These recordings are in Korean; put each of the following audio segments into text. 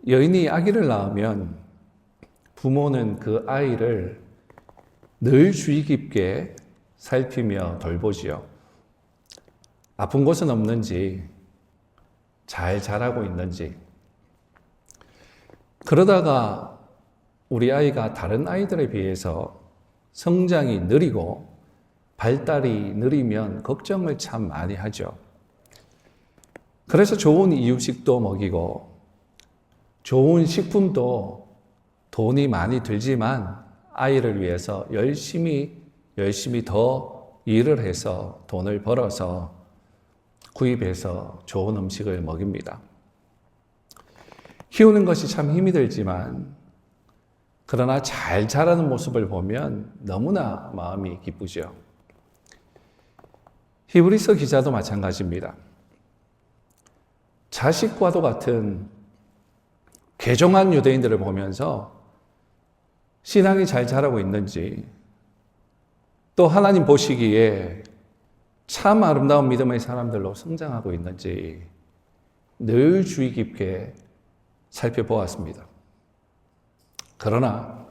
여인이 아기를 낳으면 부모는 그 아이를 늘 주의 깊게 살피며 돌보지요. 아픈 곳은 없는지, 잘 자라고 있는지. 그러다가 우리 아이가 다른 아이들에 비해서 성장이 느리고 발달이 느리면 걱정을 참 많이 하죠. 그래서 좋은 이유식도 먹이고 좋은 식품도 돈이 많이 들지만 아이를 위해서 열심히 더 일을 해서 돈을 벌어서 구입해서 좋은 음식을 먹입니다. 키우는 것이 참 힘이 들지만 그러나 잘 자라는 모습을 보면 너무나 마음이 기쁘죠. 히브리서 기자도 마찬가지입니다. 자식과도 같은 개종한 유대인들을 보면서 신앙이 잘 자라고 있는지, 또 하나님 보시기에 참 아름다운 믿음의 사람들로 성장하고 있는지 늘 주의 깊게 살펴보았습니다. 그러나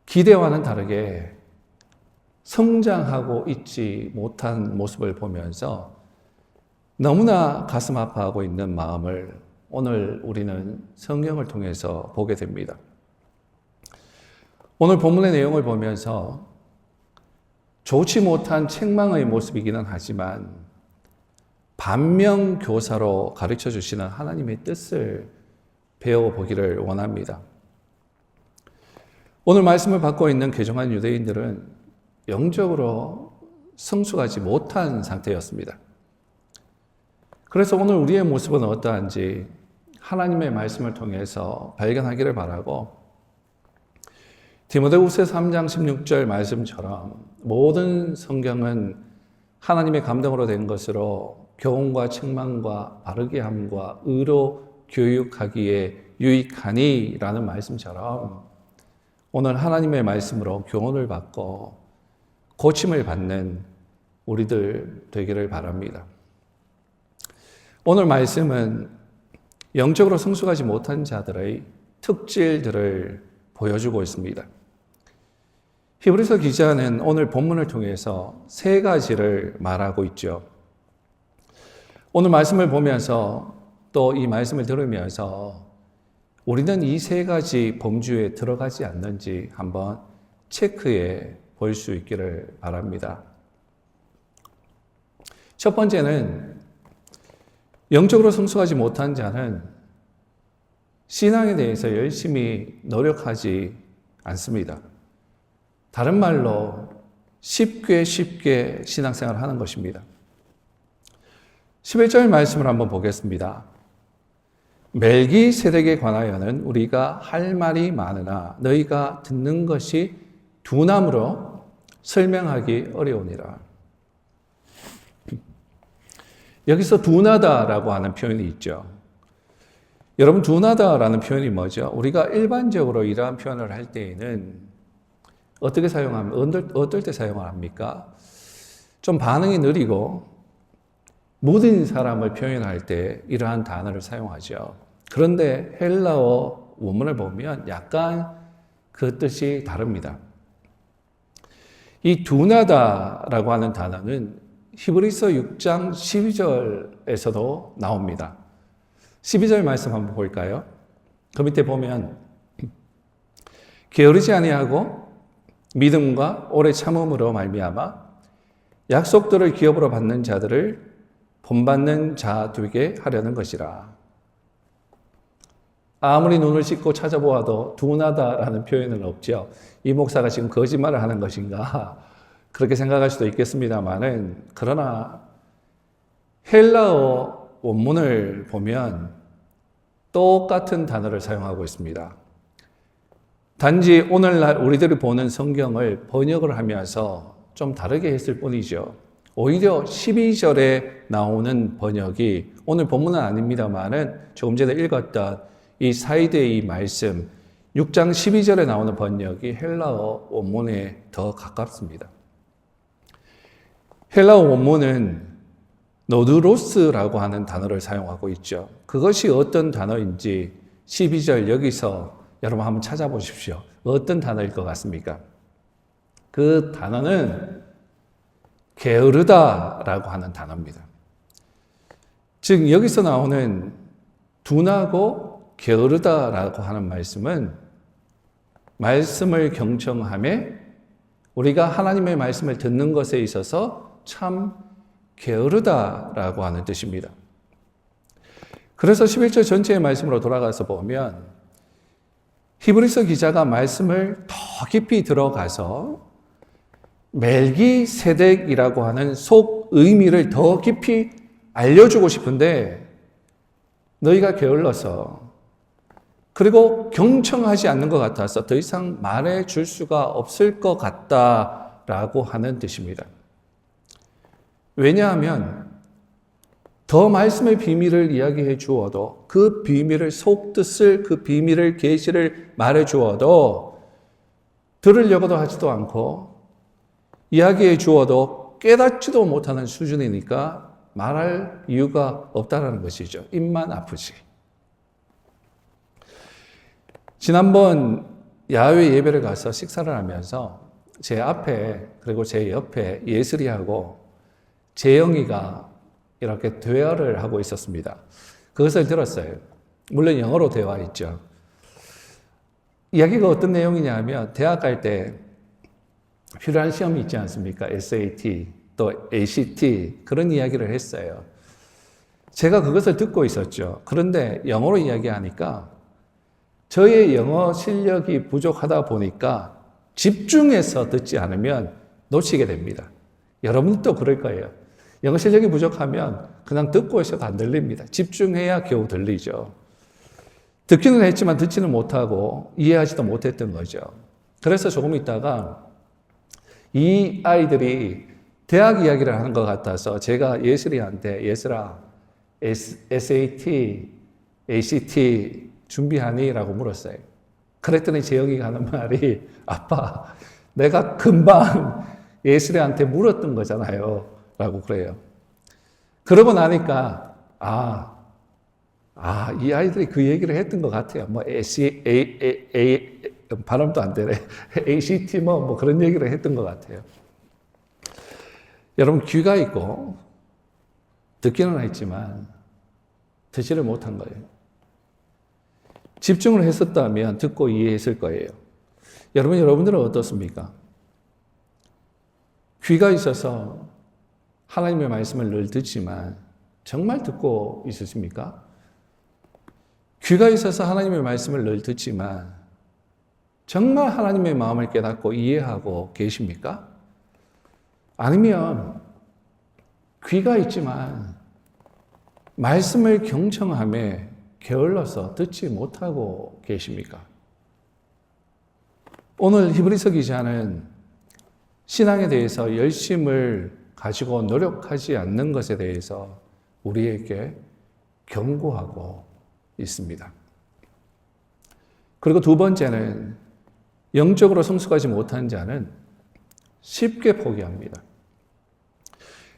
기대와는 다르게 성장하고 있지 못한 모습을 보면서 너무나 가슴 아파하고 있는 마음을 오늘 우리는 성경을 통해서 보게 됩니다. 오늘 본문의 내용을 보면서 좋지 못한 책망의 모습이기는 하지만 반면교사로 가르쳐 주시는 하나님의 뜻을 배워보기를 원합니다. 오늘 말씀을 받고 있는 개종한 유대인들은 영적으로 성숙하지 못한 상태였습니다. 그래서 오늘 우리의 모습은 어떠한지 하나님의 말씀을 통해서 발견하기를 바라고, 디모데후서 3장 16절 말씀처럼 모든 성경은 하나님의 감동으로 된 것으로 교훈과 책망과 바르게 함과 의로 교육하기에 유익하니 라는 말씀처럼 오늘 하나님의 말씀으로 교훈을 받고 고침을 받는 우리들 되기를 바랍니다. 오늘 말씀은 영적으로 성숙하지 못한 자들의 특질들을 보여주고 있습니다. 히브리서 기자는 오늘 본문을 통해서 세 가지를 말하고 있죠. 오늘 말씀을 보면서 또 이 말씀을 들으면서 우리는 이 세 가지 범주에 들어가지 않는지 한번 체크해 볼 수 있기를 바랍니다. 첫 번째는 영적으로 성숙하지 못한 자는 신앙에 대해서 열심히 노력하지 않습니다. 다른 말로 쉽게 신앙생활을 하는 것입니다. 11절 말씀을 한번 보겠습니다. 멜기세덱에 관하여는 우리가 할 말이 많으나 너희가 듣는 것이 둔함으로 설명하기 어려우니라. 여기서 둔하다라고 하는 표현이 있죠. 여러분, 둔하다라는 표현이 뭐죠? 우리가 일반적으로 이러한 표현을 할 때에는 어떻게 사용하면, 어떨 때 사용을 합니까? 좀 반응이 느리고 무딘 사람을 표현할 때 이러한 단어를 사용하죠. 그런데 헬라어 원문을 보면 약간 그 뜻이 다릅니다. 이 둔하다라고 하는 단어는 히브리서 6장 12절에서도 나옵니다. 12절 말씀 한번 볼까요? 그 밑에 보면 게으르지 아니하고 믿음과 오래 참음으로 말미암아 약속들을 기업으로 받는 자들을 본받는 자 되게 하려는 것이라. 아무리 눈을 씻고 찾아보아도 둔하다라는 표현은 없죠. 이 목사가 지금 거짓말을 하는 것인가? 그렇게 생각할 수도 있겠습니다만은, 그러나 헬라어 원문을 보면 똑같은 단어를 사용하고 있습니다. 단지 오늘날 우리들이 보는 성경을 번역을 하면서 좀 다르게 했을 뿐이죠. 오히려 12절에 나오는 번역이, 오늘 본문은 아닙니다만은 조금 전에 읽었던 이 사이드의 이 말씀 6장 12절에 나오는 번역이 헬라어 원문에 더 가깝습니다. 헬라어 원문은 노드로스라고 하는 단어를 사용하고 있죠. 그것이 어떤 단어인지 12절 여기서 여러분 한번 찾아보십시오. 어떤 단어일 것 같습니까? 그 단어는 게으르다라고 하는 단어입니다. 즉 여기서 나오는 둔하고 게으르다라고 하는 말씀은 말씀을 경청함에 우리가 하나님의 말씀을 듣는 것에 있어서 참 게으르다라고 하는 뜻입니다. 그래서 11절 전체의 말씀으로 돌아가서 보면 히브리서 기자가 말씀을 더 깊이 들어가서 멜기세덱이라고 하는 속 의미를 더 깊이 알려주고 싶은데 너희가 게을러서 그리고 경청하지 않는 것 같아서 더 이상 말해줄 수가 없을 것 같다라고 하는 뜻입니다. 왜냐하면 더 말씀의 비밀을 이야기해 주어도 그 비밀을 속뜻을 그 비밀을 계시를 말해 주어도 들으려고도 하지도 않고 이야기해 주어도 깨닫지도 못하는 수준이니까 말할 이유가 없다라는 것이죠. 입만 아프지. 지난번 야외 예배를 가서 식사를 하면서 제 앞에 그리고 제 옆에 예슬이하고 재영이가 이렇게 대화를 하고 있었습니다. 그것을 들었어요. 물론 영어로 대화했죠. 이야기가 어떤 내용이냐면 대학 갈 때 필요한 시험이 있지 않습니까? SAT 또 ACT 그런 이야기를 했어요. 제가 그것을 듣고 있었죠. 그런데 영어로 이야기하니까 저의 영어 실력이 부족하다 보니까 집중해서 듣지 않으면 놓치게 됩니다. 여러분도 그럴 거예요. 영어 실력이 부족하면 그냥 듣고 있어도 안 들립니다. 집중해야 겨우 들리죠. 듣기는 했지만 듣지는 못하고 이해하지도 못했던 거죠. 그래서 조금 있다가 이 아이들이 대학 이야기를 하는 것 같아서 제가 예슬이한테 예슬아 SAT, ACT 준비하니? 라고 물었어요. 그랬더니 재영이가 하는 말이 아빠 내가 금방 예슬이한테 물었던 거잖아요 라고 그래요. 그러고 나니까 이 아이들이 그 얘기를 했던 것 같아요. 뭐 발음도 안 되네. ACT 뭐 그런 얘기를 했던 것 같아요. 여러분 귀가 있고 듣기는 했지만 듣지를 못한 거예요. 집중을 했었다면 듣고 이해했을 거예요. 여러분들은 어떻습니까? 귀가 있어서 하나님의 말씀을 늘 듣지만 정말 듣고 있으십니까? 귀가 있어서 하나님의 말씀을 늘 듣지만 정말 하나님의 마음을 깨닫고 이해하고 계십니까? 아니면 귀가 있지만 말씀을 경청함에 게을러서 듣지 못하고 계십니까? 오늘 히브리서 기자는 신앙에 대해서 열심을 가지고 노력하지 않는 것에 대해서 우리에게 경고하고 있습니다. 그리고 두 번째는 영적으로 성숙하지 못한 자는 쉽게 포기합니다.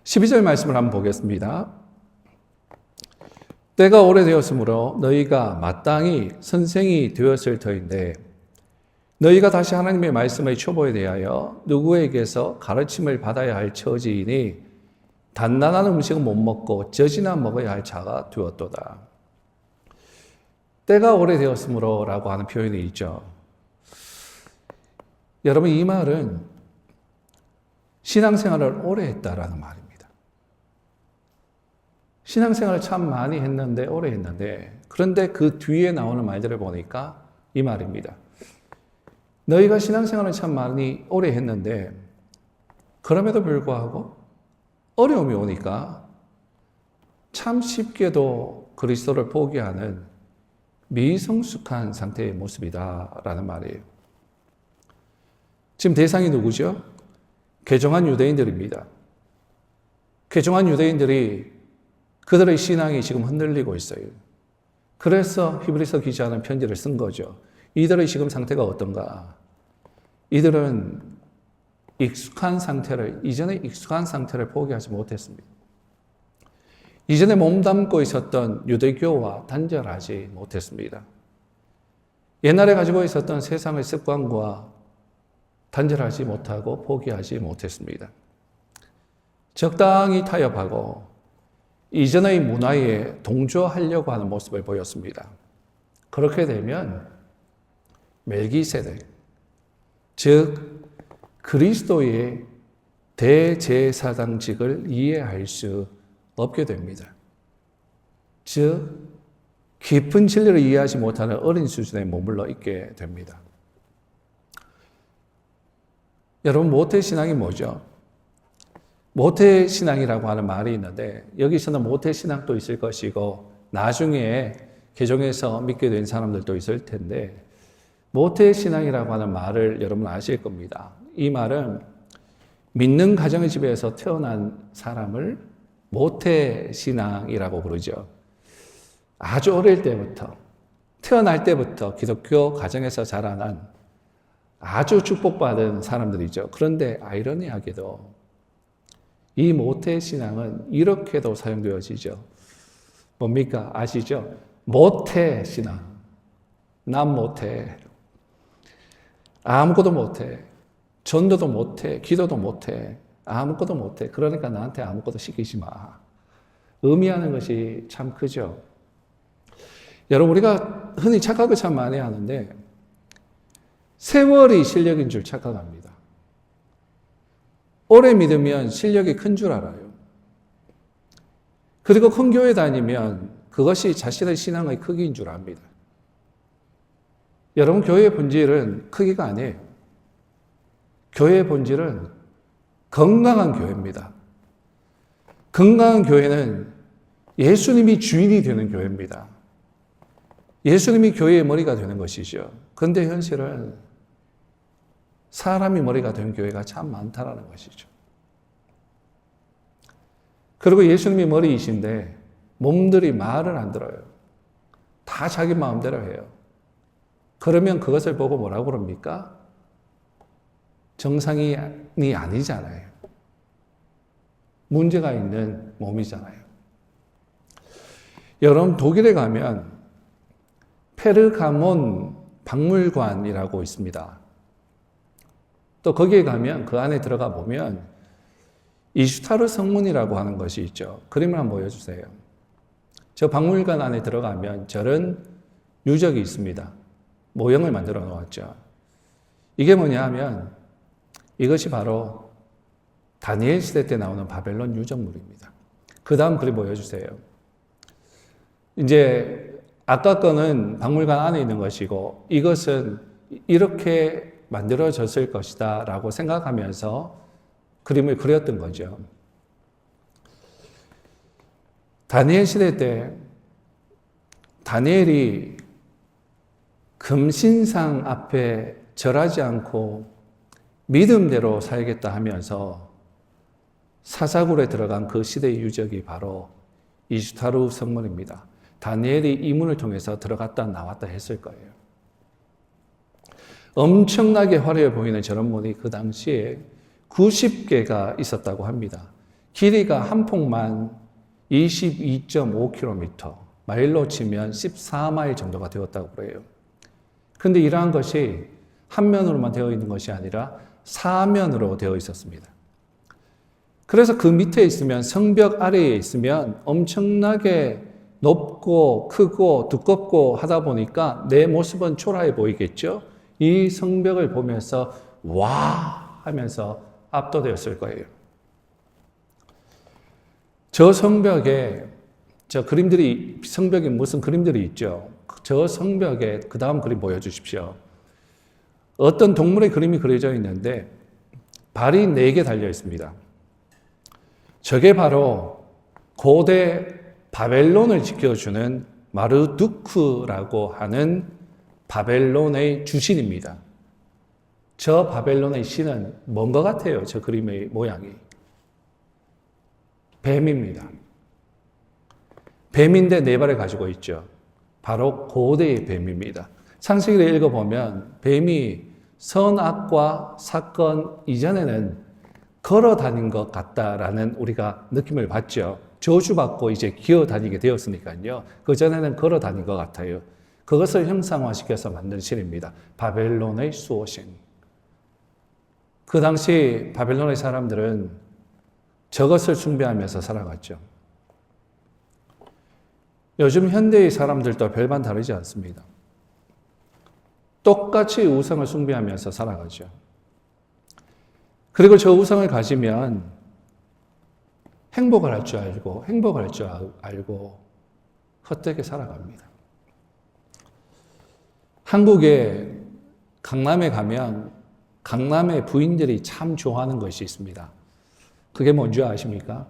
12절 말씀을 한번 보겠습니다. 때가 오래되었으므로 너희가 마땅히 선생이 되었을 터인데 너희가 다시 하나님의 말씀의 초보에 대하여 누구에게서 가르침을 받아야 할 처지이니 단단한 음식은 못 먹고 젖이나 먹어야 할 자가 되었도다. 때가 오래되었으므로 라고 하는 표현이 있죠. 여러분 이 말은 신앙생활을 오래 했다라는 말입니다. 신앙생활을 참 많이 했는데 오래 했는데 그런데 그 뒤에 나오는 말들을 보니까 이 말입니다. 너희가 신앙생활을 참 많이 오래 했는데 그럼에도 불구하고 어려움이 오니까 참 쉽게도 그리스도를 포기하는 미성숙한 상태의 모습이다라는 말이에요. 지금 대상이 누구죠? 개종한 유대인들입니다. 개종한 유대인들이 그들의 신앙이 지금 흔들리고 있어요. 그래서 히브리서 기자는 편지를 쓴 거죠. 이들의 지금 상태가 어떤가? 이들은 이전에 익숙한 상태를 포기하지 못했습니다. 이전에 몸담고 있었던 유대교와 단절하지 못했습니다. 옛날에 가지고 있었던 세상의 습관과 단절하지 못하고 포기하지 못했습니다. 적당히 타협하고 이전의 문화에 동조하려고 하는 모습을 보였습니다. 그렇게 되면 멜기세덱, 즉 그리스도의 대제사장직을 이해할 수 없게 됩니다. 즉 깊은 진리를 이해하지 못하는 어린 수준에 머물러 있게 됩니다. 여러분, 모태신앙이 뭐죠? 모태신앙이라고 하는 말이 있는데 여기서는 모태신앙도 있을 것이고 나중에 개종해서 믿게 된 사람들도 있을 텐데 모태신앙이라고 하는 말을 여러분 아실 겁니다. 이 말은 믿는 가정의 집에서 태어난 사람을 모태신앙이라고 부르죠. 아주 어릴 때부터, 태어날 때부터 기독교 가정에서 자라난 아주 축복받은 사람들이죠. 그런데 아이러니하게도 이 모태신앙은 이렇게도 사용되어지죠. 뭡니까? 아시죠? 모태신앙. 난 못해. 아무것도 못해. 전도도 못해. 기도도 못해. 아무것도 못해. 그러니까 나한테 아무것도 시키지 마. 의미하는 것이 참 크죠. 여러분, 우리가 흔히 착각을 참 많이 하는데 세월이 실력인 줄 착각합니다. 오래 믿으면 실력이 큰 줄 알아요. 그리고 큰 교회 다니면 그것이 자신의 신앙의 크기인 줄 압니다. 여러분, 교회의 본질은 크기가 아니에요. 교회의 본질은 건강한 교회입니다. 건강한 교회는 예수님이 주인이 되는 교회입니다. 예수님이 교회의 머리가 되는 것이죠. 그런데 현실은 사람이 머리가 된 교회가 참 많다라는 것이죠. 그리고 예수님이 머리이신데 몸들이 말을 안 들어요. 다 자기 마음대로 해요. 그러면 그것을 보고 뭐라고 그럽니까? 정상이 아니잖아요. 문제가 있는 몸이잖아요. 여러분, 독일에 가면 페르가몬 박물관이라고 있습니다. 또 거기에 가면 그 안에 들어가 보면 이슈타르 성문이라고 하는 것이 있죠. 그림을 한번 보여주세요. 저 박물관 안에 들어가면 저런 유적이 있습니다. 모형을 만들어 놓았죠. 이게 뭐냐 하면 이것이 바로 다니엘 시대 때 나오는 바벨론 유적물입니다. 그 다음 그림 보여주세요. 이제 아까 거는 박물관 안에 있는 것이고 이것은 이렇게 만들어졌을 것이다 라고 생각하면서 그림을 그렸던 거죠. 다니엘 시대 때 다니엘이 금신상 앞에 절하지 않고 믿음대로 살겠다 하면서 사사굴에 들어간 그 시대의 유적이 바로 이슈타르 성문입니다. 다니엘이 이 문을 통해서 들어갔다 나왔다 했을 거예요. 엄청나게 화려해 보이는 저런 문이 그 당시에 90개가 있었다고 합니다. 길이가 한 폭만 22.5km, 마일로 치면 14마일 정도가 되었다고 그래요. 그런데 이러한 것이 한 면으로만 되어 있는 것이 아니라 사면으로 되어 있었습니다. 그래서 그 밑에 있으면, 성벽 아래에 있으면 엄청나게 높고 크고 두껍고 하다 보니까 내 모습은 초라해 보이겠죠? 이 성벽을 보면서 와 하면서 압도되었을 거예요. 저 성벽에 저 그림들이, 성벽에 무슨 그림들이 있죠? 저 성벽에 그 다음 그림 보여주십시오. 어떤 동물의 그림이 그려져 있는데 발이 4개 달려 있습니다. 저게 바로 고대 바벨론을 지켜주는 마르두크라고 하는 바벨론의 주신입니다. 저 바벨론의 신은 뭔 것 같아요? 저 그림의 모양이. 뱀입니다. 뱀인데 4발을 가지고 있죠. 바로 고대의 뱀입니다. 창세기를 읽어보면 뱀이 선악과 사건 이전에는 걸어 다닌 것 같다라는 우리가 느낌을 받죠. 저주받고 이제 기어 다니게 되었으니까요. 그전에는 걸어 다닌 것 같아요. 그것을 형상화시켜서 만든 실입니다. 바벨론의 수호신. 그 당시 바벨론의 사람들은 저것을 숭배하면서 살아갔죠. 요즘 현대의 사람들도 별반 다르지 않습니다. 똑같이 우상을 숭배하면서 살아가죠. 그리고 저 우상을 가지면 행복을 할 줄 알고, 행복할 줄 알고 헛되게 살아갑니다. 한국에 강남에 가면 강남의 부인들이 참 좋아하는 것이 있습니다. 그게 뭔지 아십니까?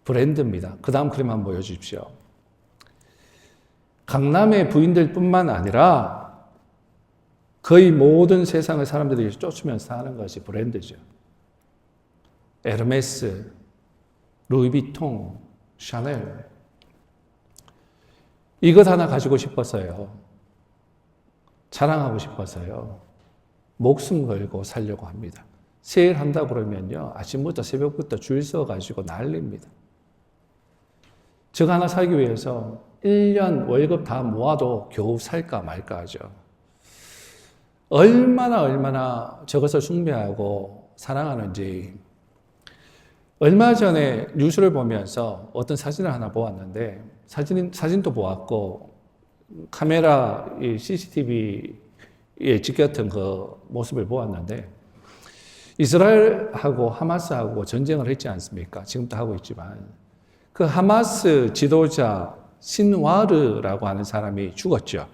브랜드입니다. 그 다음 그림 한번 보여주십시오. 강남의 부인들뿐만 아니라 거의 모든 세상의 사람들이 쫓으면서 사는 것이 브랜드죠. 에르메스, 루이비통, 샤넬. 이것 하나 가지고 싶어서요. 자랑하고 싶어서요. 목숨 걸고 살려고 합니다. 세일한다 그러면요. 아침부터 새벽부터 줄 서가지고 난립니다. 저거 하나 사기 위해서 1년 월급 다 모아도 겨우 살까 말까 하죠. 얼마나 저것을 숭배하고 사랑하는지. 얼마 전에 뉴스를 보면서 어떤 사진을 하나 보았는데 사진도 보았고 카메라 CCTV에 찍혔던 그 모습을 보았는데 이스라엘하고 하마스하고 전쟁을 했지 않습니까? 지금도 하고 있지만 그 하마스 지도자 신와르라고 하는 사람이 죽었죠.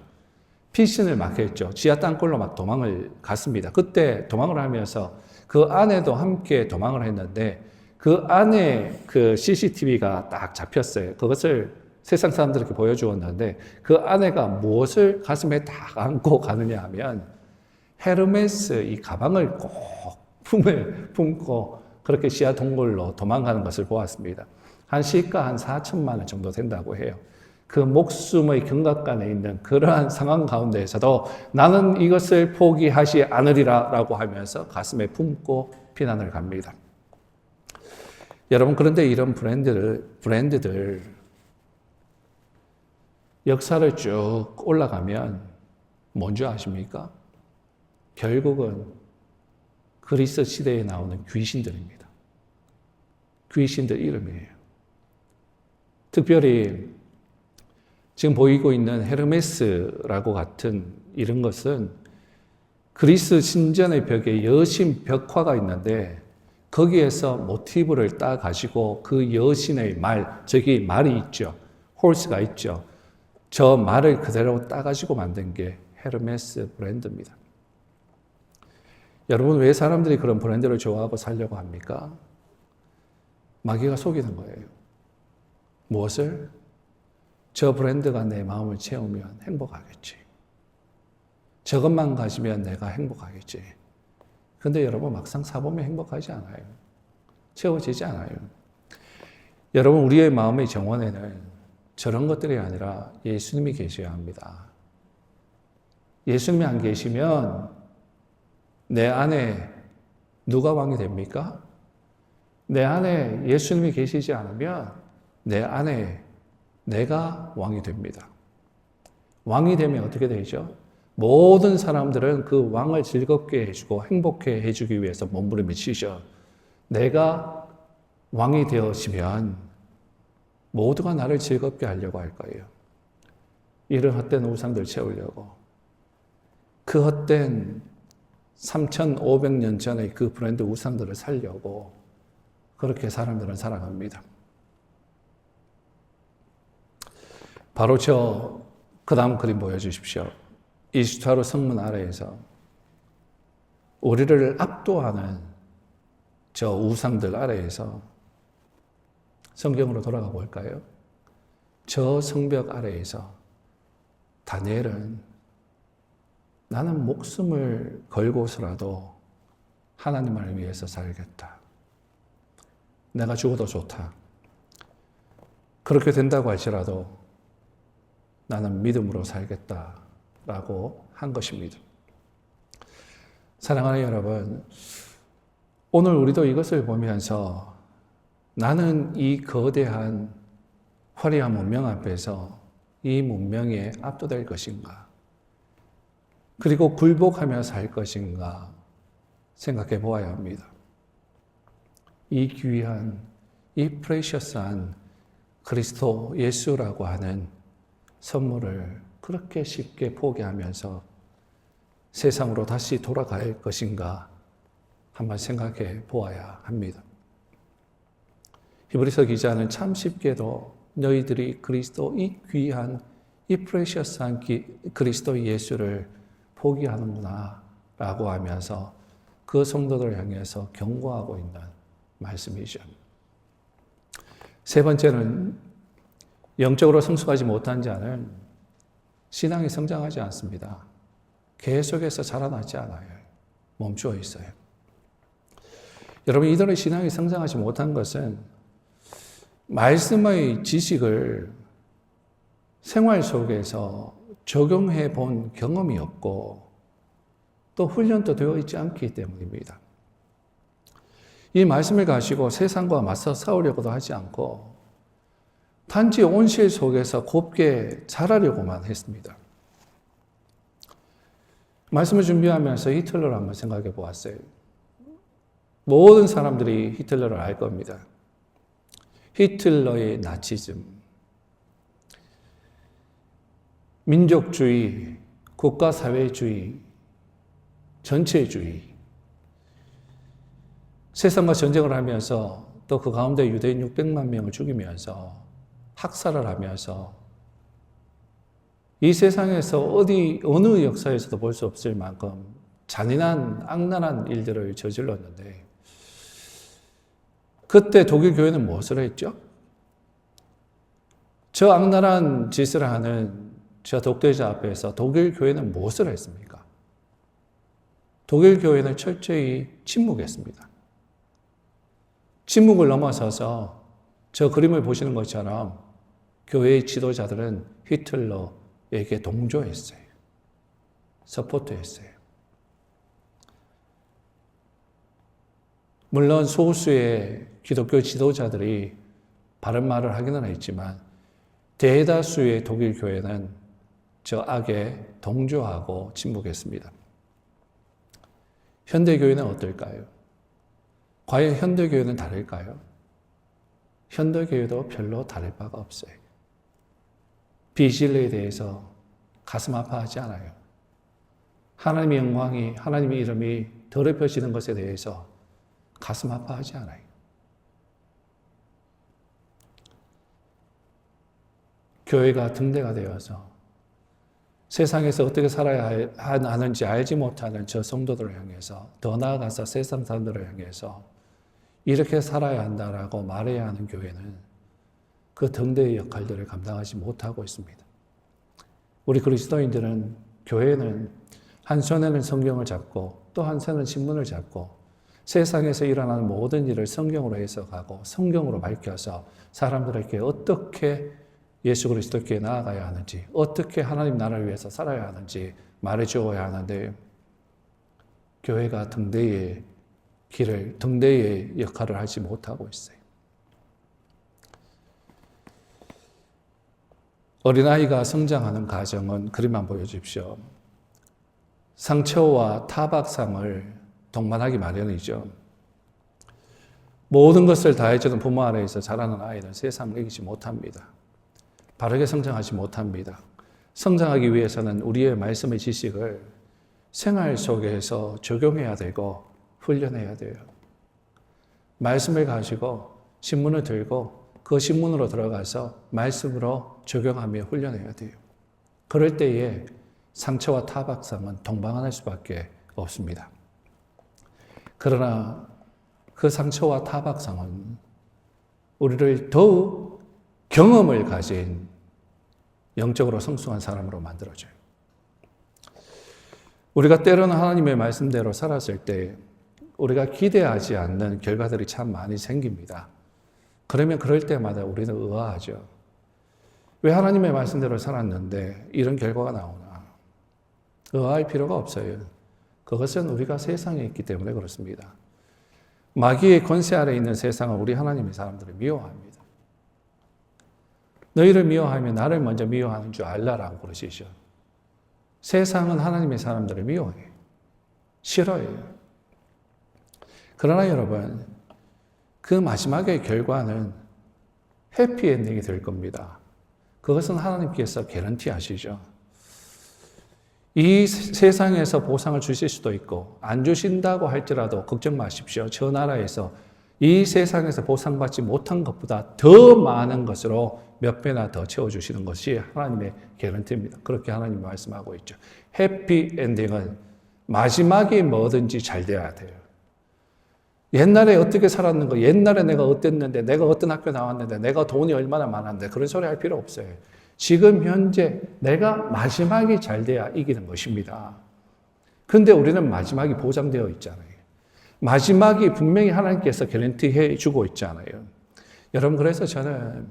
피신을 막 했죠. 지하 땅굴로 막 도망을 갔습니다. 그때 도망을 하면서 그 아내도 함께 도망을 했는데 그 안에 그 CCTV가 딱 잡혔어요. 그것을 세상 사람들에게 보여주었는데 그 아내가 무엇을 가슴에 딱 안고 가느냐 하면 헤르메스 이 가방을 꼭 품고 그렇게 지하 동굴로 도망가는 것을 보았습니다. 한 시가 한 4천만 원 정도 된다고 해요. 그 목숨의 경각간에 있는 그러한 상황 가운데에서도 나는 이것을 포기하지 않으리라 라고 하면서 가슴에 품고 피난을 갑니다. 여러분, 그런데 이런 브랜드들 역사를 쭉 올라가면 뭔지 아십니까? 결국은 그리스 시대에 나오는 귀신들입니다. 귀신들 이름이에요. 특별히 지금 보이고 있는 헤르메스라고 같은 이런 것은 그리스 신전의 벽에 여신 벽화가 있는데 거기에서 모티브를 따 가지고 그 여신의 말, 저기 말이 있죠. 홀스가 있죠. 저 말을 그대로 따 가지고 만든 게 헤르메스 브랜드입니다. 여러분, 왜 사람들이 그런 브랜드를 좋아하고 살려고 합니까? 마귀가 속이는 거예요. 무엇을? 저 브랜드가 내 마음을 채우면 행복하겠지. 저것만 가지면 내가 행복하겠지. 근데 여러분, 막상 사보면 행복하지 않아요. 채워지지 않아요. 여러분, 우리의 마음의 정원에는 저런 것들이 아니라 예수님이 계셔야 합니다. 예수님이 안 계시면 내 안에 누가 왕이 됩니까? 내 안에 예수님이 계시지 않으면 내 안에 내가 왕이 됩니다. 왕이 되면 어떻게 되죠? 모든 사람들은 그 왕을 즐겁게 해주고 행복해 해주기 위해서 몸부림을 치죠. 내가 왕이 되어지면 모두가 나를 즐겁게 하려고 할 거예요. 이런 헛된 우상들 채우려고. 그 헛된 3,500년 전의 그 브랜드 우상들을 살려고 그렇게 사람들은 살아갑니다. 바로 그 다음 그림 보여주십시오. 이스타르 성문 아래에서 우리를 압도하는 저 우상들 아래에서 성경으로 돌아가 볼까요? 저 성벽 아래에서 다니엘은 나는 목숨을 걸고서라도 하나님을 위해서 살겠다. 내가 죽어도 좋다. 그렇게 된다고 할지라도 나는 믿음으로 살겠다라고 한 것입니다. 사랑하는 여러분, 오늘 우리도 이것을 보면서 나는 이 거대한 화려한 문명 앞에서 이 문명에 압도될 것인가? 그리고 굴복하며 살 것인가? 생각해 보아야 합니다. 이 귀한, 이 프레셔스한 그리스도 예수라고 하는 선물을 그렇게 쉽게 포기하면서 세상으로 다시 돌아갈 것인가? 한번 생각해 보아야 합니다. 히브리서 기자는 참 쉽게도 너희들이 그리스도 이 귀한, 이 프레셔스한 그리스도 예수를 포기하는구나 라고 하면서 그 성도들을 향해서 경고하고 있는 말씀이죠. 세 번째는 영적으로 성숙하지 못한 자는 신앙이 성장하지 않습니다. 계속해서 자라나지 않아요. 멈추어 있어요. 여러분, 이들의 신앙이 성장하지 못한 것은 말씀의 지식을 생활 속에서 적용해 본 경험이 없고 또 훈련도 되어 있지 않기 때문입니다. 이 말씀을 가지고 세상과 맞서 싸우려고도 하지 않고 단지 온실 속에서 곱게 자라려고만 했습니다. 말씀을 준비하면서 히틀러를 한번 생각해 보았어요. 모든 사람들이 히틀러를 알 겁니다. 히틀러의 나치즘, 민족주의, 국가사회주의, 전체주의, 세상과 전쟁을 하면서 또 그 가운데 유대인 600만 명을 죽이면서 학살을 하면서 이 세상에서 어느 역사에서도 볼 수 없을 만큼 잔인한 악랄한 일들을 저질렀는데 그때 독일 교회는 무엇을 했죠? 저 악랄한 짓을 하는 저 독재자 앞에서 독일 교회는 무엇을 했습니까? 독일 교회는 철저히 침묵했습니다. 침묵을 넘어서서 저 그림을 보시는 것처럼 교회의 지도자들은 히틀러에게 동조했어요. 서포트했어요. 물론 소수의 기독교 지도자들이 바른 말을 하기는 했지만 대다수의 독일 교회는 저 악에 동조하고 침묵했습니다. 현대교회는 어떨까요? 과연 현대교회는 다를까요? 현대교회도 별로 다를 바가 없어요. 비진리에 대해서 가슴 아파하지 않아요. 하나님의 영광이, 하나님의 이름이 더럽혀지는 것에 대해서 가슴 아파하지 않아요. 교회가 등대가 되어서 세상에서 어떻게 살아야 하는지 알지 못하는 저 성도들을 향해서 더 나아가서 세상 사람들을 향해서 이렇게 살아야 한다라고 말해야 하는 교회는 그 등대의 역할들을 감당하지 못하고 있습니다. 우리 그리스도인들은 교회는 한 손에는 성경을 잡고 또 한 손에는 신문을 잡고 세상에서 일어나는 모든 일을 성경으로 해석하고 성경으로 밝혀서 사람들에게 어떻게 예수 그리스도께 나아가야 하는지, 어떻게 하나님 나라를 위해서 살아야 하는지 말해주어야 하는데 교회가 등대의 역할을 하지 못하고 있어요. 어린아이가 성장하는 가정은 그림만 보여주십시오. 상처와 타박상을 동반하기 마련이죠. 모든 것을 다해주는 부모 아래에서 자라는 아이는 세상을 이기지 못합니다. 바르게 성장하지 못합니다. 성장하기 위해서는 우리의 말씀의 지식을 생활 속에서 적용해야 되고 훈련해야 돼요. 말씀을 가지고 신문을 들고 그 신문으로 들어가서 말씀으로 적용하며 훈련해야 돼요. 그럴 때에 상처와 타박상은 동반할 수밖에 없습니다. 그러나 그 상처와 타박상은 우리를 더욱 경험을 가진 영적으로 성숙한 사람으로 만들어줘요. 우리가 때로는 하나님의 말씀대로 살았을 때 우리가 기대하지 않는 결과들이 참 많이 생깁니다. 그러면 그럴 때마다 우리는 의아하죠. 왜 하나님의 말씀대로 살았는데 이런 결과가 나오나? 의아할 필요가 없어요. 그것은 우리가 세상에 있기 때문에 그렇습니다. 마귀의 권세 아래 있는 세상을 우리 하나님의 사람들을 미워합니다. 너희를 미워하면 나를 먼저 미워하는 줄 알라라고 그러시죠. 세상은 하나님의 사람들을 미워해요. 싫어해요. 그러나 여러분, 그 마지막의 결과는 해피엔딩이 될 겁니다. 그것은 하나님께서 개런티 하시죠. 이 세상에서 보상을 주실 수도 있고 안 주신다고 할지라도 걱정 마십시오. 저 나라에서 이 세상에서 보상받지 못한 것보다 더 많은 것으로 몇 배나 더 채워주시는 것이 하나님의 개런티입니다. 그렇게 하나님이 말씀하고 있죠. 해피엔딩은 마지막이 뭐든지 잘 돼야 돼요. 옛날에 어떻게 살았는가, 옛날에 내가 어땠는데, 내가 어떤 학교 나왔는데, 내가 돈이 얼마나 많았는데, 그런 소리 할 필요 없어요. 지금 현재 내가 마지막이 잘 돼야 이기는 것입니다. 그런데 우리는 마지막이 보장되어 있잖아요. 마지막이 분명히 하나님께서 개런티해 주고 있잖아요. 여러분, 그래서 저는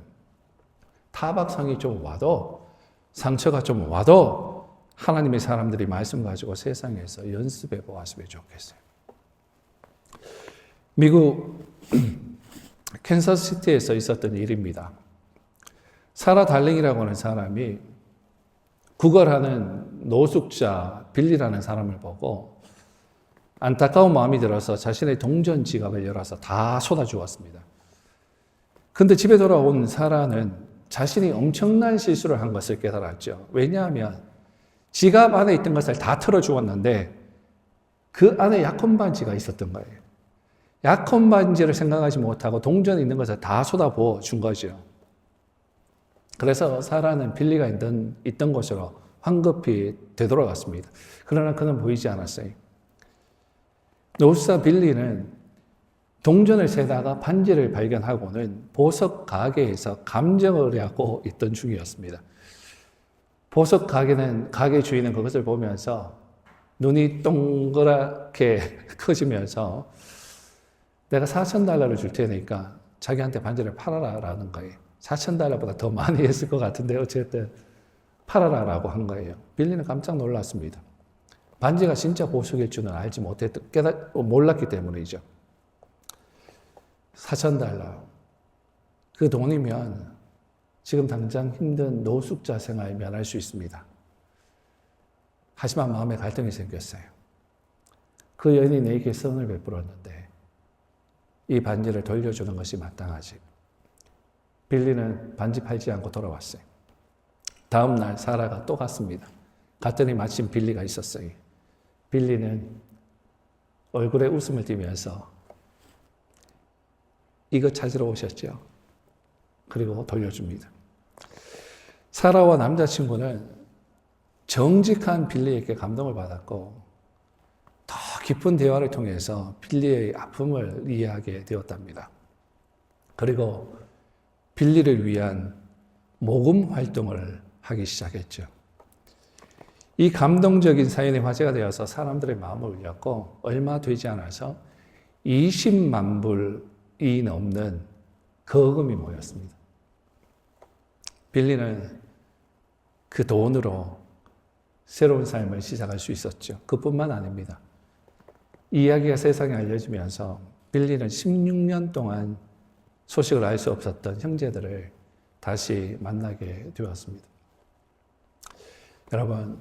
타박상이 좀 와도, 상처가 좀 와도 하나님의 사람들이 말씀 가지고 세상에서 연습해 보았으면 좋겠어요. 미국 캔서스시티에서 있었던 일입니다. 사라 달링이라고 하는 사람이 구걸하는 노숙자 빌리라는 사람을 보고 안타까운 마음이 들어서 자신의 동전 지갑을 열어서 다 쏟아주었습니다. 근데 집에 돌아온 사라는 자신이 엄청난 실수를 한 것을 깨달았죠. 왜냐하면 지갑 안에 있던 것을 다 털어주었는데 그 안에 약혼 반지가 있었던 거예요. 약혼 반지를 생각하지 못하고 동전에 있는 것을 다 쏟아부어 준 거죠. 그래서 사라는 빌리가 있던 곳으로 황급히 되돌아갔습니다. 그러나 그는 보이지 않았어요. 노숙자 빌리는 동전을 세다가 반지를 발견하고는 보석 가게에서 감정을 하고 있던 중이었습니다. 보석 가게 주인은 그것을 보면서 눈이 동그랗게 커지면서 내가 $4,000를 줄 테니까 자기한테 반지를 팔아라라는 거예요. $4,000보다 더 많이 했을 것 같은데 어쨌든 팔아라라고 한 거예요. 빌리는 깜짝 놀랐습니다. 반지가 진짜 보석일 줄은 알지 몰랐기 때문이죠. $4,000. 그 돈이면 지금 당장 힘든 노숙자 생활 면할 수 있습니다. 하지만 마음에 갈등이 생겼어요. 그 여인이 내게 선을 베풀었는데 이 반지를 돌려주는 것이 마땅하지. 빌리는 반지 팔지 않고 돌아왔어요. 다음 날 사라가 또 갔습니다. 갔더니 마침 빌리가 있었어요. 빌리는 얼굴에 웃음을 띠면서 이거 찾으러 오셨죠? 그리고 돌려줍니다. 사라와 남자친구는 정직한 빌리에게 감동을 받았고 더 깊은 대화를 통해서 빌리의 아픔을 이해하게 되었답니다. 그리고 빌리를 위한 모금 활동을 하기 시작했죠. 이 감동적인 사연이 화제가 되어서 사람들의 마음을 울렸고 얼마 되지 않아서 20만 불이 넘는 거금이 모였습니다. 빌리는 그 돈으로 새로운 삶을 시작할 수 있었죠. 그뿐만 아닙니다. 이 이야기가 세상에 알려지면서 빌리는 16년 동안 소식을 알 수 없었던 형제들을 다시 만나게 되었습니다. 여러분,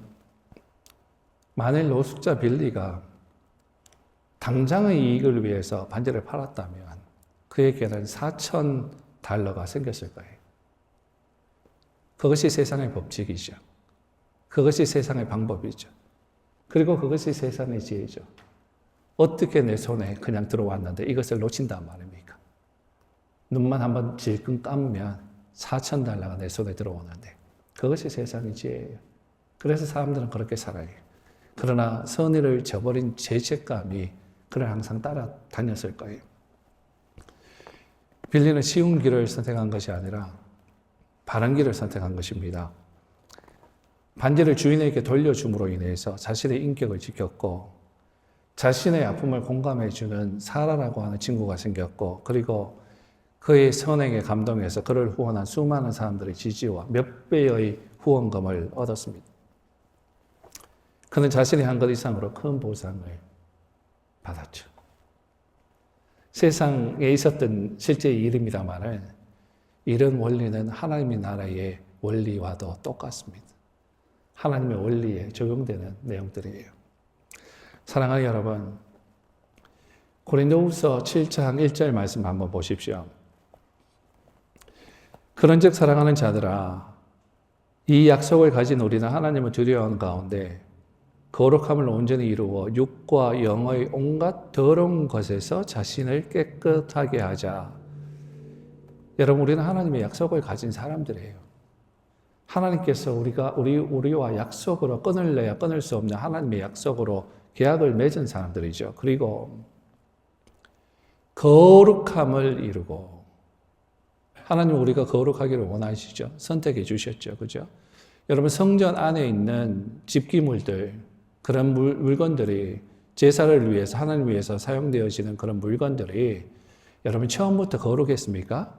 만일 노숙자 빌리가 당장의 이익을 위해서 반지를 팔았다면 그에게는 $4,000가 생겼을 거예요. 그것이 세상의 법칙이죠. 그것이 세상의 방법이죠. 그리고 그것이 세상의 지혜죠. 어떻게 내 손에 그냥 들어왔는데 이것을 놓친단 말입니까? 눈만 한번 질끈 감으면 $4,000가 내 손에 들어오는데 그것이 세상의 지혜예요. 그래서 사람들은 그렇게 살아요. 그러나 선의를 저버린 죄책감이 그를 항상 따라다녔을 거예요. 빌리는 쉬운 길을 선택한 것이 아니라 바른 길을 선택한 것입니다. 반지를 주인에게 돌려줌으로 인해서 자신의 인격을 지켰고 자신의 아픔을 공감해주는 사라라고 하는 친구가 생겼고 그리고 그의 선행에 감동해서 그를 후원한 수많은 사람들의 지지와 몇 배의 후원금을 얻었습니다. 그는 자신이 한 것 이상으로 큰 보상을 받았죠. 세상에 있었던 실제 일입니다만은 이런 원리는 하나님의 나라의 원리와도 똑같습니다. 하나님의 원리에 적용되는 내용들이에요. 사랑하는 여러분, 고린도후서 7장 1절 말씀 한번 보십시오. 그런즉 사랑하는 자들아, 이 약속을 가진 우리는 하나님을 두려워하는 가운데 거룩함을 온전히 이루어 육과 영의 온갖 더러운 것에서 자신을 깨끗하게 하자. 여러분, 우리는 하나님의 약속을 가진 사람들이에요. 하나님께서 우리와 약속으로 끊을래야 끊을 수 없는 하나님의 약속으로 계약을 맺은 사람들이죠. 그리고 거룩함을 이루고, 하나님 우리가 거룩하기를 원하시죠. 선택해 주셨죠. 그죠? 여러분, 성전 안에 있는 집기물들, 그런 물건들이 제사를 위해서, 하나님 위해서 사용되어지는 그런 물건들이 여러분 처음부터 거룩했습니까?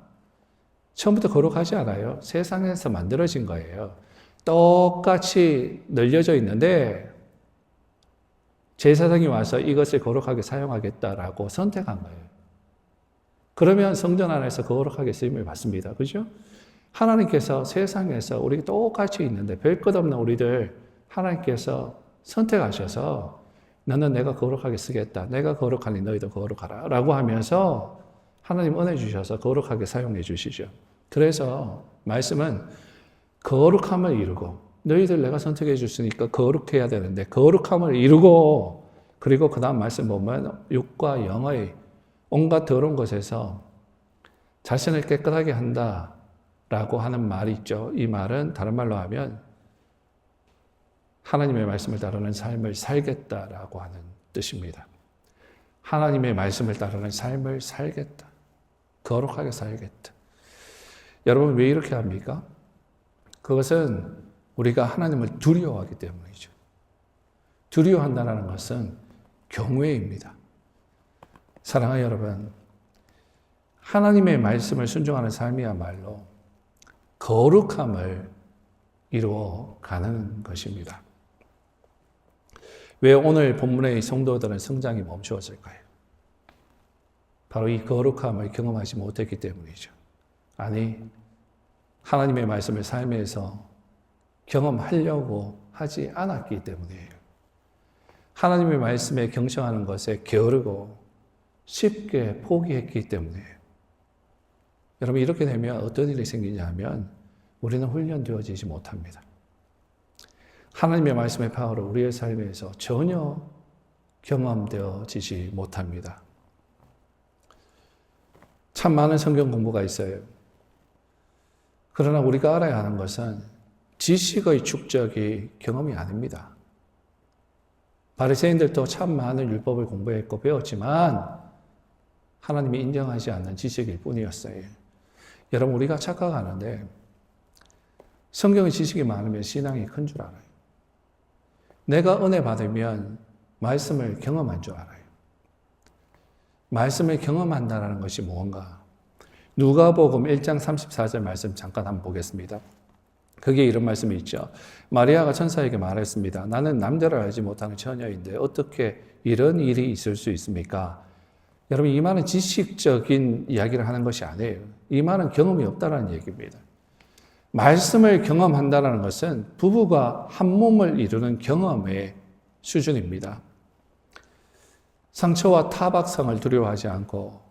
처음부터 거룩하지 않아요. 세상에서 만들어진 거예요. 똑같이 널려져 있는데 제사장이 와서 이것을 거룩하게 사용하겠다라고 선택한 거예요. 그러면 성전 안에서 거룩하게 쓰임을 받습니다. 그죠? 하나님께서 세상에서 우리 똑같이 있는데 별 것 없는 우리들 하나님께서 선택하셔서 너는 내가 거룩하게 쓰겠다. 내가 거룩하니 너희도 거룩하라. 라고 하면서 하나님 은혜 주셔서 거룩하게 사용해 주시죠. 그래서 말씀은 거룩함을 이루고, 너희들 내가 선택해 줬으니까 거룩해야 되는데 거룩함을 이루고, 그리고 그 다음 말씀 보면 육과 영의 온갖 더러운 것에서 자신을 깨끗하게 한다라고 하는 말이 있죠. 이 말은 다른 말로 하면 하나님의 말씀을 따르는 삶을 살겠다라고 하는 뜻입니다. 하나님의 말씀을 따르는 삶을 살겠다. 거룩하게 살겠다. 여러분, 왜 이렇게 합니까? 그것은 우리가 하나님을 두려워하기 때문이죠. 두려워한다는 것은 경외입니다. 사랑하는 여러분, 하나님의 말씀을 순종하는 삶이야말로 거룩함을 이루어 가는 것입니다. 왜 오늘 본문의 성도들은 성장이 멈추었을까요? 바로 이 거룩함을 경험하지 못했기 때문이죠. 아니, 하나님의 말씀을 삶에서 경험하려고 하지 않았기 때문이에요. 하나님의 말씀에 경청하는 것에 게으르고 쉽게 포기했기 때문이에요. 여러분, 이렇게 되면 어떤 일이 생기냐면 우리는 훈련되어지지 못합니다. 하나님의 말씀의 파워를 우리의 삶에서 전혀 경험되어지지 못합니다. 참 많은 성경 공부가 있어요. 그러나 우리가 알아야 하는 것은 지식의 축적이 경험이 아닙니다. 바리새인들도 참 많은 율법을 공부했고 배웠지만 하나님이 인정하지 않는 지식일 뿐이었어요. 여러분, 우리가 착각하는데 성경의 지식이 많으면 신앙이 큰 줄 알아요. 내가 은혜 받으면 말씀을 경험한 줄 알아요. 말씀을 경험한다는 것이 무언가? 누가복음 1장 34절 말씀 잠깐 한번 보겠습니다. 거기에 이런 말씀이 있죠. 마리아가 천사에게 말했습니다. 나는 남자를 알지 못하는 처녀인데 어떻게 이런 일이 있을 수 있습니까? 여러분, 이 말은 지식적인 이야기를 하는 것이 아니에요. 이 말은 경험이 없다는 얘기입니다. 말씀을 경험한다는 것은 부부가 한 몸을 이루는 경험의 수준입니다. 상처와 타박상을 두려워하지 않고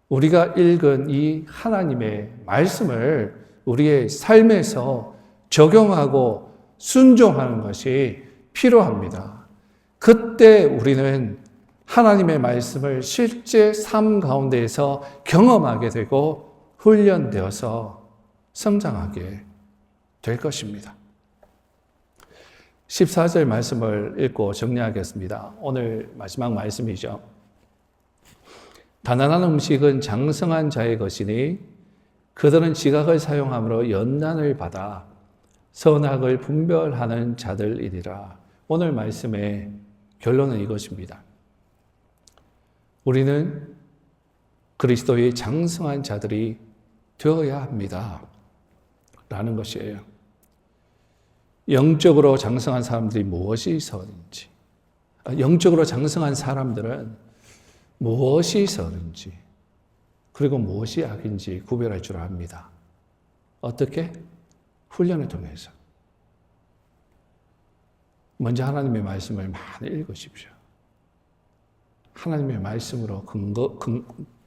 우리가 읽은 이 하나님의 말씀을 우리의 삶에서 적용하고 순종하는 것이 필요합니다. 그때 우리는 하나님의 말씀을 실제 삶 가운데에서 경험하게 되고 훈련되어서 성장하게 될 것입니다. 14절 말씀을 읽고 정리하겠습니다. 오늘 마지막 말씀이죠. 가난한 음식은 장성한 자의 것이니 그들은 지각을 사용함으로 연단을 받아 선악을 분별하는 자들이니라. 오늘 말씀의 결론은 이것입니다. 우리는 그리스도의 장성한 자들이 되어야 합니다. 라는 것이에요. 영적으로 장성한 사람들이 무엇이 있었는지, 영적으로 장성한 사람들은 무엇이 선인지 그리고 무엇이 악인지 구별할 줄 압니다. 어떻게? 훈련을 통해서. 먼저 하나님의 말씀을 많이 읽으십시오. 하나님의 말씀으로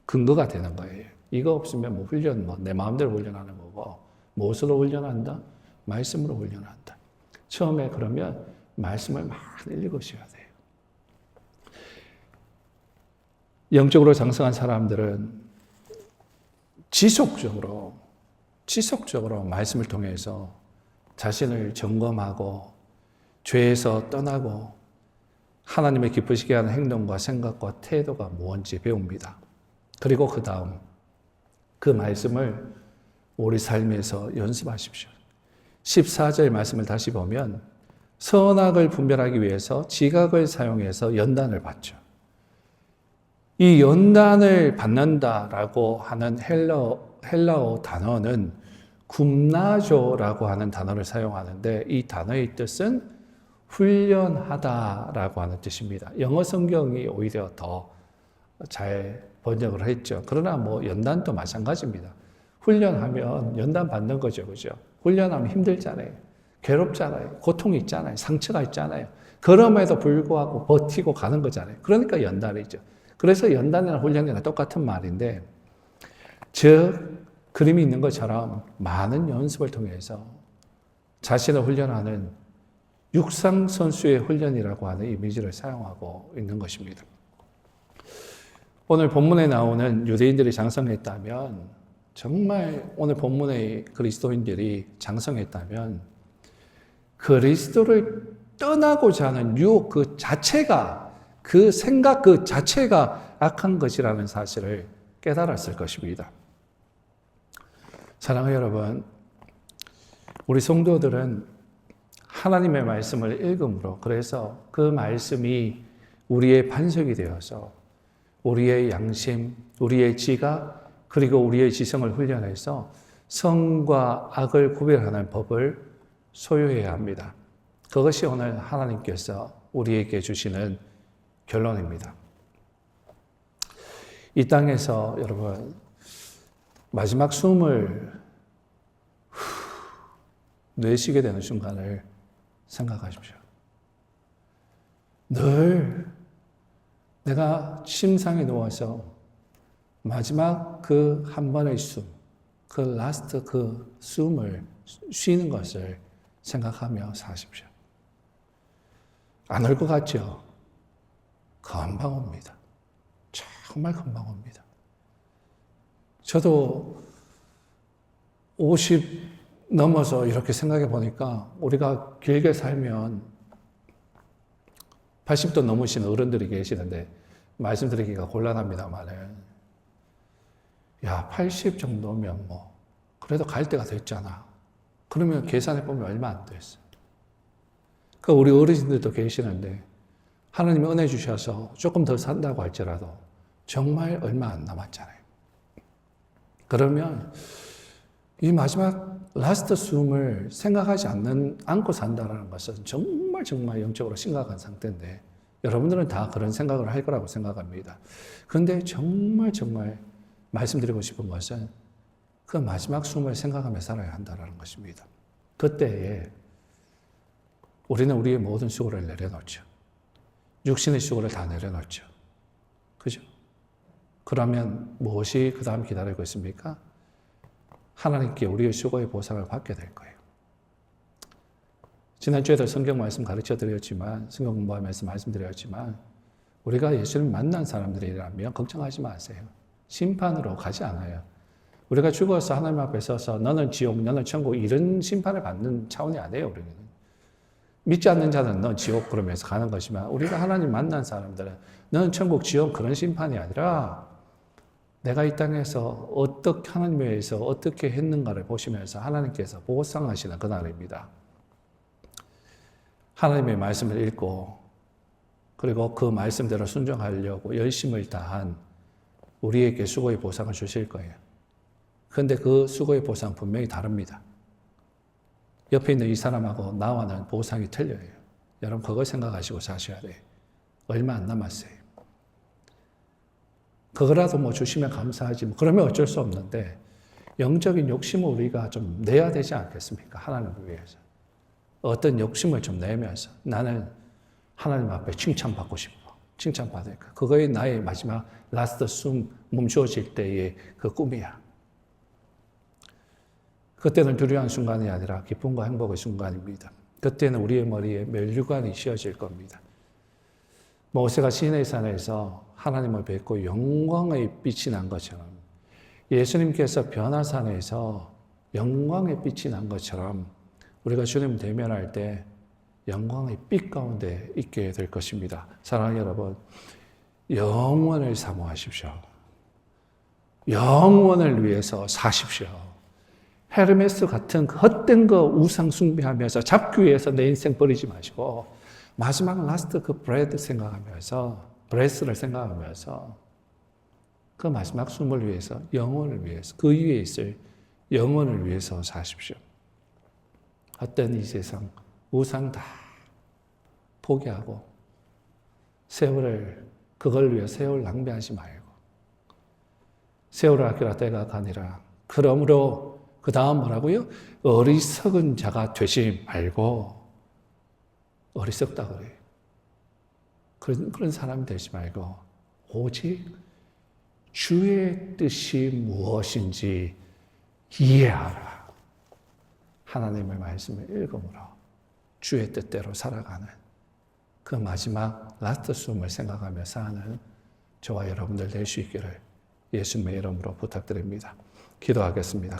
근거가 되는 거예요. 이거 없으면 뭐 훈련, 내 마음대로 훈련하는 거고, 무엇으로 훈련한다? 말씀으로 훈련한다. 처음에 그러면 말씀을 많이 읽으셔야 돼요. 영적으로 장성한 사람들은 지속적으로 말씀을 통해서 자신을 점검하고 죄에서 떠나고 하나님의 기쁘시게 하는 행동과 생각과 태도가 무엇인지 배웁니다. 그리고 그 다음 그 말씀을 우리 삶에서 연습하십시오. 14절 말씀을 다시 보면 선악을 분별하기 위해서 지각을 사용해서 연단을 받죠. 이 연단을 받는다라고 하는 헬라어 단어는 굼나조라고 하는 단어를 사용하는데 이 단어의 뜻은 훈련하다라고 하는 뜻입니다. 영어 성경이 오히려 더 잘 번역을 했죠. 그러나 뭐 연단도 마찬가지입니다. 훈련하면 연단 받는 거죠. 그죠? 훈련하면 힘들잖아요. 괴롭잖아요. 고통이 있잖아요. 상처가 있잖아요. 그럼에도 불구하고 버티고 가는 거잖아요. 그러니까 연단이죠. 그래서 연단이나 훈련이나 똑같은 말인데, 즉 그림이 있는 것처럼 많은 연습을 통해서 자신을 훈련하는 육상 선수의 훈련이라고 하는 이미지를 사용하고 있는 것입니다. 오늘 본문에 나오는 유대인들이 장성했다면, 정말 오늘 본문의 그리스도인들이 장성했다면 그리스도를 떠나고자 하는 유혹 그 자체가, 그 생각 그 자체가 악한 것이라는 사실을 깨달았을 것입니다. 사랑하는 여러분, 우리 성도들은 하나님의 말씀을 읽음으로, 그래서 그 말씀이 우리의 반석이 되어서 우리의 양심, 우리의 지각, 그리고 우리의 지성을 훈련해서 선과 악을 구별하는 법을 소유해야 합니다. 그것이 오늘 하나님께서 우리에게 주시는 결론입니다. 이 땅에서 여러분 마지막 숨을 내쉬게 되는 순간을 생각하십시오. 늘 내가 침상에 누워서 마지막 그 한 번의 숨, 그 라스트 그 숨을 쉬는 것을 생각하며 사십시오. 안 올 것 같죠? 금방 옵니다. 정말 금방 옵니다. 저도 50 넘어서 이렇게 생각해 보니까 우리가 길게 살면 80도 넘으신 어른들이 계시는데 말씀드리기가 곤란합니다만은, 야, 80 정도면 뭐 그래도 갈 때가 됐잖아. 그러면 계산해 보면 얼마 안 됐어. 그 우리 어르신들도 계시는데 하나님이 은혜 주셔서 조금 더 산다고 할지라도 정말 얼마 안 남았잖아요. 그러면 이 마지막 라스트 숨을 생각하지 않고 산다는 것은 정말 영적으로 심각한 상태인데, 여러분들은 다 그런 생각을 할 거라고 생각합니다. 그런데 정말 말씀드리고 싶은 것은 그 마지막 숨을 생각하며 살아야 한다는 것입니다. 그때에 우리는 우리의 모든 수고를 내려놓죠. 육신의 수고를 다 내려놓죠. 그죠? 그러면 무엇이 그 다음 기다리고 있습니까? 하나님께 우리의 수고의 보상을 받게 될 거예요. 지난주에도 성경 말씀 가르쳐 드렸지만, 성경 공부하면서 말씀드렸지만, 우리가 예수를 만난 사람들이라면 걱정하지 마세요. 심판으로 가지 않아요. 우리가 죽어서 하나님 앞에 서서 너는 지옥, 너는 천국, 이런 심판을 받는 차원이 아니에요. 우리는 믿지 않는 자는 너 지옥 그러면서 가는 것이지만, 우리가 하나님 만난 사람들은 너는 천국, 지옥 그런 심판이 아니라 내가 이 땅에서 하나님에 의해서 어떻게 했는가를 보시면서 하나님께서 보상하시는 그날입니다. 하나님의 말씀을 읽고 그리고 그 말씀대로 순종하려고 열심을 다한 우리에게 수고의 보상을 주실 거예요. 그런데 그 수고의 보상 분명히 다릅니다. 옆에 있는 이 사람하고 나와는 보상이 틀려요. 여러분 그걸 생각하시고 사셔야 돼요. 얼마 안 남았어요. 그거라도 뭐 주시면 감사하지. 뭐 그러면 어쩔 수 없는데 영적인 욕심을 우리가 좀 내야 되지 않겠습니까? 하나님을 위해서. 어떤 욕심을 좀 내면서 나는 하나님 앞에 칭찬받고 싶어. 칭찬받으니까. 그거의 나의 마지막 라스트 숨 멈추어질 때의 그 꿈이야. 그때는 두려운 순간이 아니라 기쁨과 행복의 순간입니다. 그때는 우리의 머리에 면류관이 씌워질 겁니다. 모세가 시내산에서 하나님을 뵙고 영광의 빛이 난 것처럼 예수님께서 변화산에서 영광의 빛이 난 것처럼 우리가 주님을 대면할 때 영광의 빛 가운데 있게 될 것입니다. 사랑하는 여러분, 영원을 사모하십시오. 영원을 위해서 사십시오. 헤르메스 같은 헛된 거 우상 숭배하면서 잡기 위해서 내 인생 버리지 마시고 마지막 라스트 그 브레스를 생각하면서 그 마지막 숨을 위해서 영혼을 위해서 그 위에 있을 영혼을 위해서 사십시오. 헛된 이 세상 우상 다 포기하고 그걸 위해 세월 낭비하지 말고 세월을 아끼라 때가 가니라. 그러므로 그 다음 뭐라고요? 어리석은 자가 되지 말고 어리석다 그래요. 그런 사람이 되지 말고 오직 주의 뜻이 무엇인지 이해하라. 하나님의 말씀을 읽음으로 주의 뜻대로 살아가는 그 마지막 라스트 숨을 생각하며 사는 저와 여러분들 될 수 있기를 예수님의 이름으로 부탁드립니다. 기도하겠습니다.